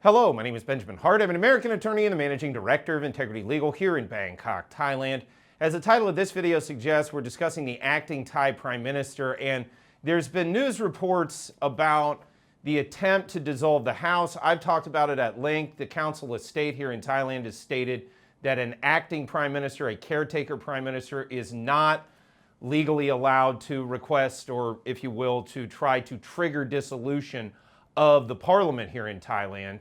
Hello, my name is Benjamin Hart. I'm an American attorney and the Managing Director of Integrity Legal here in Bangkok, Thailand. As the title of this video suggests, we're discussing the acting Thai Prime Minister, and there's been news reports about the attempt to dissolve the House. I've talked about it at length. The Council of State here in Thailand has stated that an acting Prime Minister, a caretaker Prime Minister, is not legally allowed to request, or if you will, to try to trigger dissolution of the parliament here in Thailand.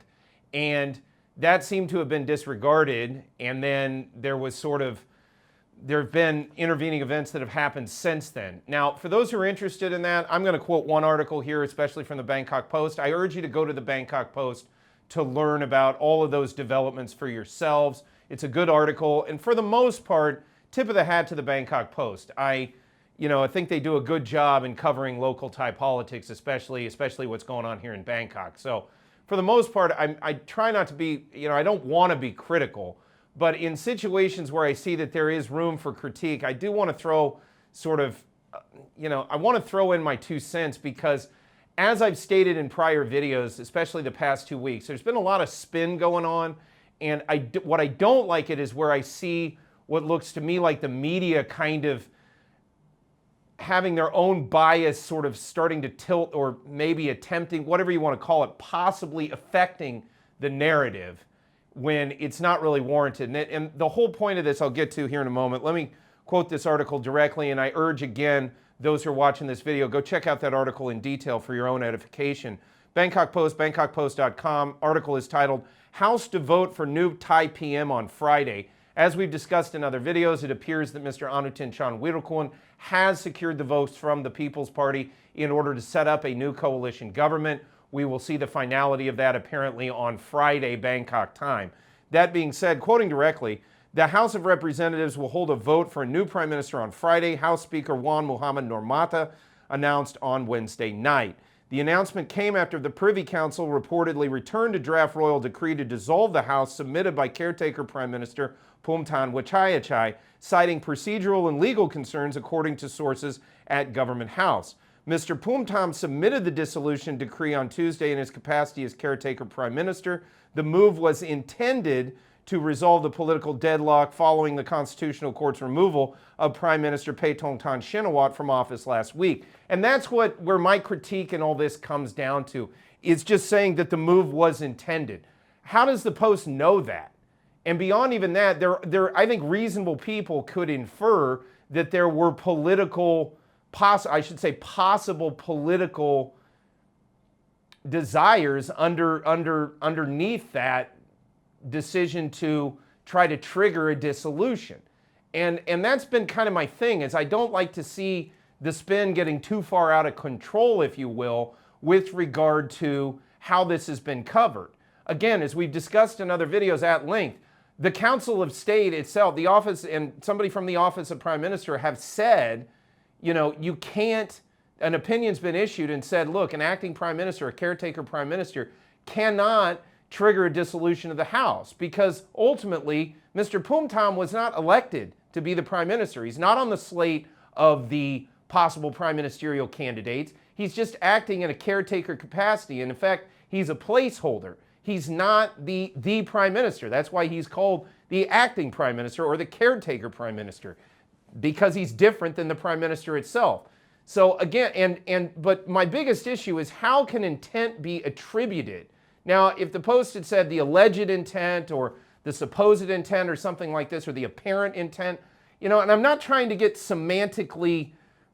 And that seemed to have been disregarded, and then there have been intervening events that have happened since then. Now, for those who are interested in that, I'm going to quote one article here, especially from the Bangkok Post. I urge you to go to the Bangkok Post to learn about all of those developments for yourselves. It's a good article, and for the most part, tip of the hat to the Bangkok Post. I think they do a good job in covering local Thai politics, especially what's going on here in Bangkok. So for the most part, I try not to be, I don't want to be critical, but in situations where I see that there is room for critique, I do want to throw I want to throw in my 2 cents, because as I've stated in prior videos, especially the past 2 weeks, there's been a lot of spin going on, and what I don't like it is where I see what looks to me like the media kind of having their own bias sort of starting to tilt, or maybe attempting, whatever you want to call it, possibly affecting the narrative when it's not really warranted. And the whole point of this I'll get to here in a moment. Let me quote this article directly, and I urge again those who are watching this video, go check out that article in detail for your own edification. Bangkok Post, bangkokpost.com. Article is titled, House to Vote for New Thai PM on Friday. As we've discussed in other videos, it appears that Mr. Anutin Chanvirakul has secured the votes from the People's Party in order to set up a new coalition government. We will see the finality of that apparently on Friday, Bangkok time. That being said, quoting directly, the House of Representatives will hold a vote for a new Prime Minister on Friday, House Speaker Wan Muhammad Nurmata announced on Wednesday night. The announcement came after the Privy Council reportedly returned a draft royal decree to dissolve the House submitted by caretaker Prime Minister Phumtham Wechayachai, citing procedural and legal concerns according to sources at Government House. Mr. Phumtham submitted the dissolution decree on Tuesday in his capacity as caretaker Prime Minister. The move was intended to resolve the political deadlock following the Constitutional Court's removal of Prime Minister Paetongtarn Shinawatra from office last week. And that's where my critique in all this comes down to, is just saying that the move was intended. How does the Post know that? And beyond even that, I think reasonable people could infer that there were possible political desires underneath that decision to try to trigger a dissolution. And that's been kind of my thing, is I don't like to see the spin getting too far out of control, if you will, with regard to how this has been covered. Again, as we've discussed in other videos at length, the Council of State itself, the office, and somebody from the Office of Prime Minister have said, you can't, an opinion's been issued and said, look, an acting Prime Minister, a caretaker Prime Minister, cannot trigger a dissolution of the House, because ultimately Mr. Phumtham was not elected to be the Prime Minister. He's not on the slate of the possible prime ministerial candidates. He's just acting in a caretaker capacity, and in fact, he's a placeholder. He's not the Prime Minister. That's why he's called the acting Prime Minister or the caretaker Prime Minister, because he's different than the Prime Minister itself. So again, but my biggest issue is, how can intent be attributed? Now, if the Post had said the alleged intent or the supposed intent or something like this, or the apparent intent, and I'm not trying to get semantically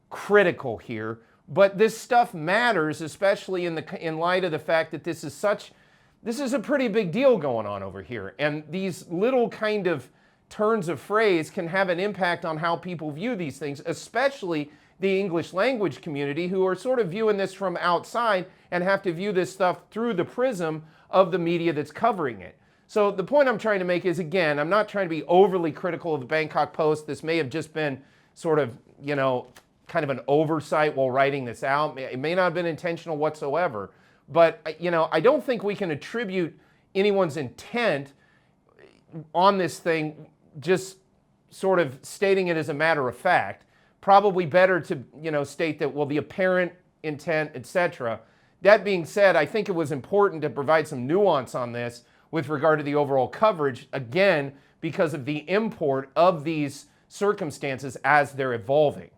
critical here, but this stuff matters, especially in light of the fact that this is a pretty big deal going on over here. And these little kind of turns of phrase can have an impact on how people view these things, especially the English language community, who are sort of viewing this from outside and have to view this stuff through the prism of the media that's covering it. So the point I'm trying to make is, again, I'm not trying to be overly critical of the Bangkok Post. This may have just been sort of, kind of an oversight while writing this out. It may not have been intentional whatsoever. But, I don't think we can attribute anyone's intent on this thing just sort of stating it as a matter of fact. Probably better to, state that, well, the apparent intent, etc. That being said, I think it was important to provide some nuance on this with regard to the overall coverage, again, because of the import of these circumstances as they're evolving.